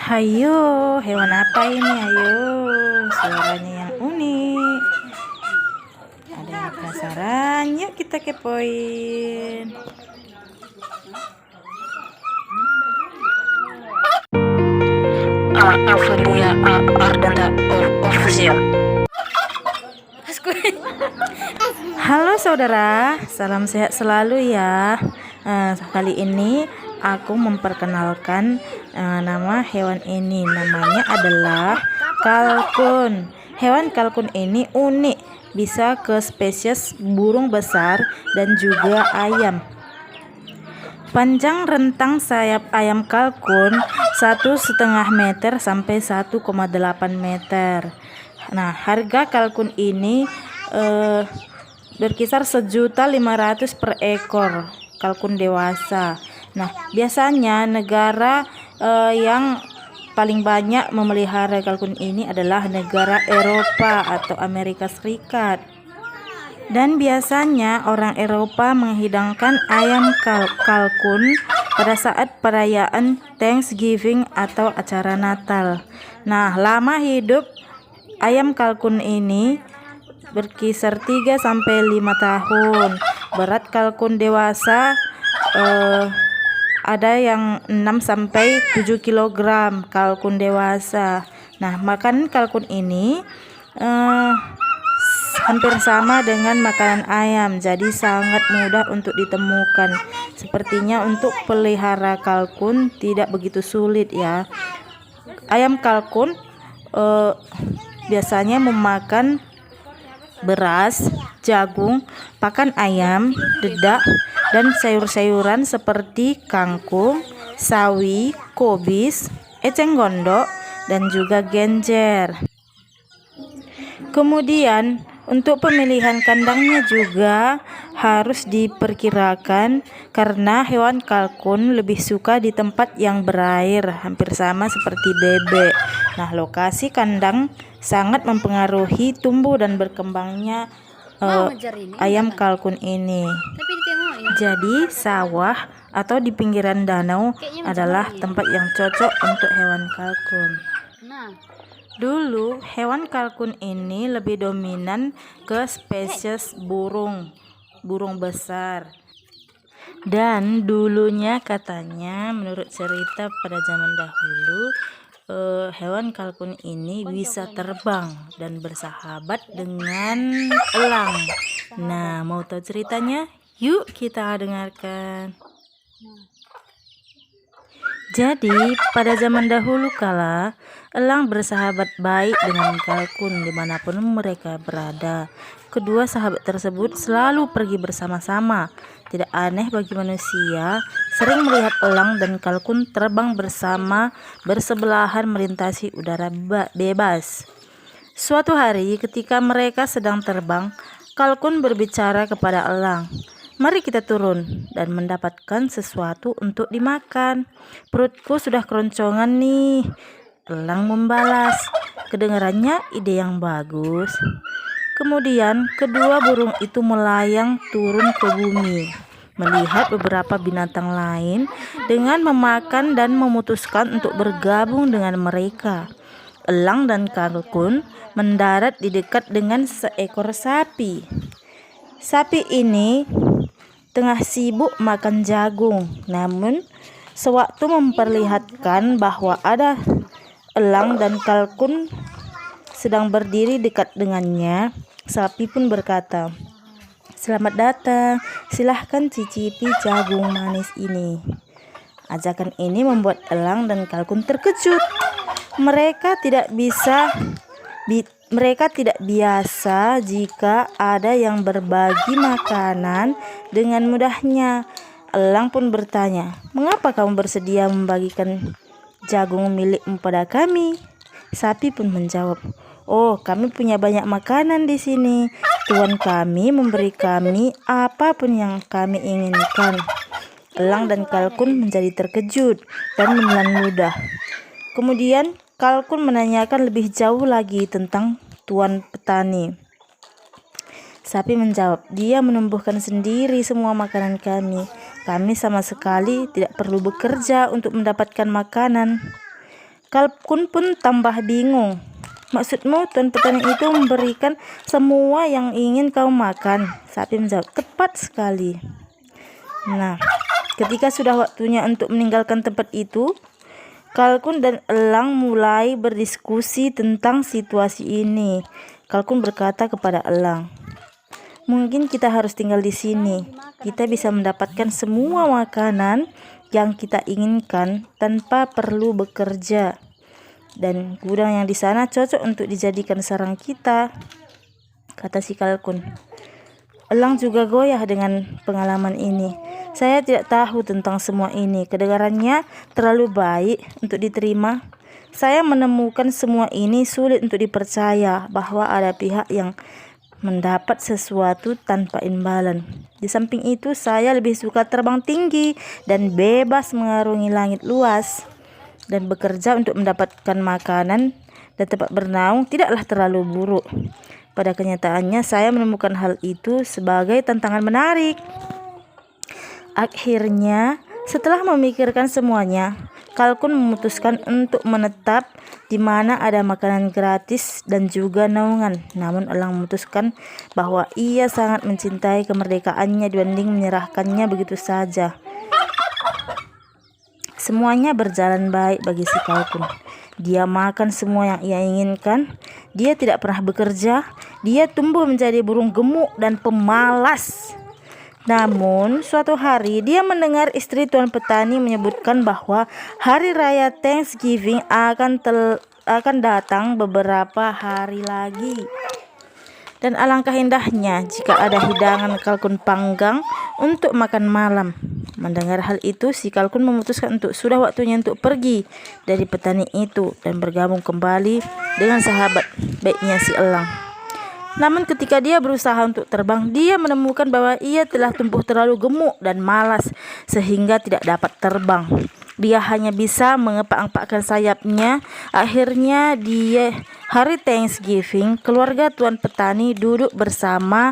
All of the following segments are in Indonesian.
Hayo, hewan apa ini? Ayo, suaranya yang unik. Ada yang penasaran? Yuk kita kepoin. Amelia Ardanta Official. Halo saudara, salam sehat selalu ya. Kali ini aku memperkenalkan nama hewan ini. Namanya adalah kalkun. Hewan kalkun ini unik, bisa ke spesies burung besar dan juga ayam. Panjang rentang sayap ayam kalkun 1,5 meter sampai 1,8 meter. Nah, harga kalkun ini berkisar 1.500.000 per ekor kalkun dewasa. Nah, biasanya negara yang paling banyak memelihara kalkun ini adalah negara Eropa atau Amerika Serikat. Dan biasanya orang Eropa menghidangkan ayam kalkun pada saat perayaan Thanksgiving atau acara Natal. Nah, lama hidup ayam kalkun ini berkisar 3-5 tahun. Berat kalkun dewasa ada yang 6-7 kg kalkun dewasa. Nah, makanan kalkun ini hampir sama dengan makanan ayam, jadi sangat mudah untuk ditemukan. Sepertinya untuk pelihara kalkun tidak begitu sulit ya. Ayam kalkun biasanya memakan beras, jagung, pakan ayam, dedak, dan sayur-sayuran seperti kangkung, sawi, kobis, eceng gondok, dan juga genjer. Kemudian untuk pemilihan kandangnya juga harus diperkirakan karena hewan kalkun lebih suka di tempat yang berair, hampir sama seperti bebek. Nah, lokasi kandang sangat mempengaruhi tumbuh dan berkembangnya ayam kalkun ini. Jadi sawah atau di pinggiran danau adalah tempat yang cocok untuk hewan kalkun. Dulu hewan kalkun ini lebih dominan ke spesies burung besar. Dan dulunya katanya menurut cerita pada zaman dahulu hewan kalkun ini bisa terbang dan bersahabat dengan elang. Nah, mau tahu ceritanya? Yuk kita dengarkan. Jadi pada zaman dahulu kala elang bersahabat baik dengan kalkun dimanapun mereka berada. Kedua sahabat tersebut selalu pergi bersama-sama. Tidak aneh bagi manusia sering melihat elang dan kalkun terbang bersama bersebelahan melintasi udara bebas. Suatu hari ketika mereka sedang terbang, kalkun berbicara kepada elang. Mari kita turun dan mendapatkan sesuatu untuk dimakan. Perutku sudah keroncongan nih. Elang membalas. Kedengarannya ide yang bagus. Kemudian kedua burung itu melayang turun ke bumi, melihat beberapa binatang lain dengan memakan dan memutuskan untuk bergabung dengan mereka. Elang dan kalkun mendarat di dekat dengan seekor sapi. Sapi ini tengah sibuk makan jagung, namun sewaktu memperlihatkan bahwa ada elang dan kalkun sedang berdiri dekat dengannya, sapi pun berkata, "Selamat datang, silahkan cicipi jagung manis ini." Ajakan ini membuat elang dan kalkun terkejut. Mereka tidak biasa jika ada yang berbagi makanan dengan mudahnya. Elang pun bertanya, "Mengapa kamu bersedia membagikan jagung milikmu pada kami?" Sapi pun menjawab, "Oh, kami punya banyak makanan di sini. Tuan kami memberi kami apapun yang kami inginkan." Elang dan kalkun menjadi terkejut dan menelan ludah. Kemudian kalkun menanyakan lebih jauh lagi tentang tuan petani. Sapi menjawab, "Dia menumbuhkan sendiri semua makanan kami. Kami sama sekali tidak perlu bekerja untuk mendapatkan makanan." Kalkun pun tambah bingung. Maksudmu tuan petani itu memberikan semua yang ingin kau makan? Sapi menjawab, tepat sekali. Nah, ketika sudah waktunya untuk meninggalkan tempat itu, Kalkun dan elang mulai berdiskusi tentang situasi ini. Kalkun berkata kepada elang, mungkin kita harus tinggal di sini. Kita bisa mendapatkan semua makanan yang kita inginkan tanpa perlu bekerja. Dan gudang yang di sana cocok untuk dijadikan sarang kita, kata si Kalkun. Elang juga goyah dengan pengalaman ini. Saya tidak tahu tentang semua ini. Kedengarannya terlalu baik untuk diterima. Saya menemukan semua ini sulit untuk dipercaya bahwa ada pihak yang mendapat sesuatu tanpa imbalan. Di samping itu, saya lebih suka terbang tinggi dan bebas mengarungi langit luas. Dan bekerja untuk mendapatkan makanan dan tempat bernaung tidaklah terlalu buruk. Pada kenyataannya, saya menemukan hal itu sebagai tantangan menarik. Akhirnya, setelah memikirkan semuanya, Kalkun memutuskan untuk menetap di mana ada makanan gratis dan juga naungan. Namun elang memutuskan bahwa ia sangat mencintai kemerdekaannya dibanding menyerahkannya begitu saja. Semuanya berjalan baik bagi si Kalkun. Dia makan semua yang ia inginkan. Dia tidak pernah bekerja. Dia tumbuh menjadi burung gemuk dan pemalas. Namun, suatu hari dia mendengar istri tuan petani menyebutkan bahwa hari raya Thanksgiving akan datang beberapa hari lagi. Dan alangkah indahnya jika ada hidangan kalkun panggang untuk makan malam. Mendengar hal itu, si Kalkun memutuskan sudah waktunya untuk pergi dari petani itu dan bergabung kembali dengan sahabat baiknya si elang. Namun ketika dia berusaha untuk terbang, dia menemukan bahwa ia telah tumbuh terlalu gemuk dan malas sehingga tidak dapat terbang. Dia hanya bisa mengepak-engpakkan sayapnya. Akhirnya hari Thanksgiving, keluarga tuan petani duduk bersama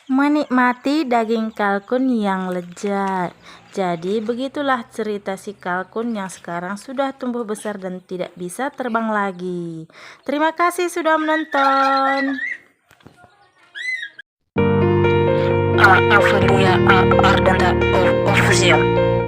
menikmati daging kalkun yang lezat. Jadi begitulah cerita si kalkun yang sekarang sudah tumbuh besar dan tidak bisa terbang lagi. Terima kasih sudah menonton. Aurelia Ardanta Official.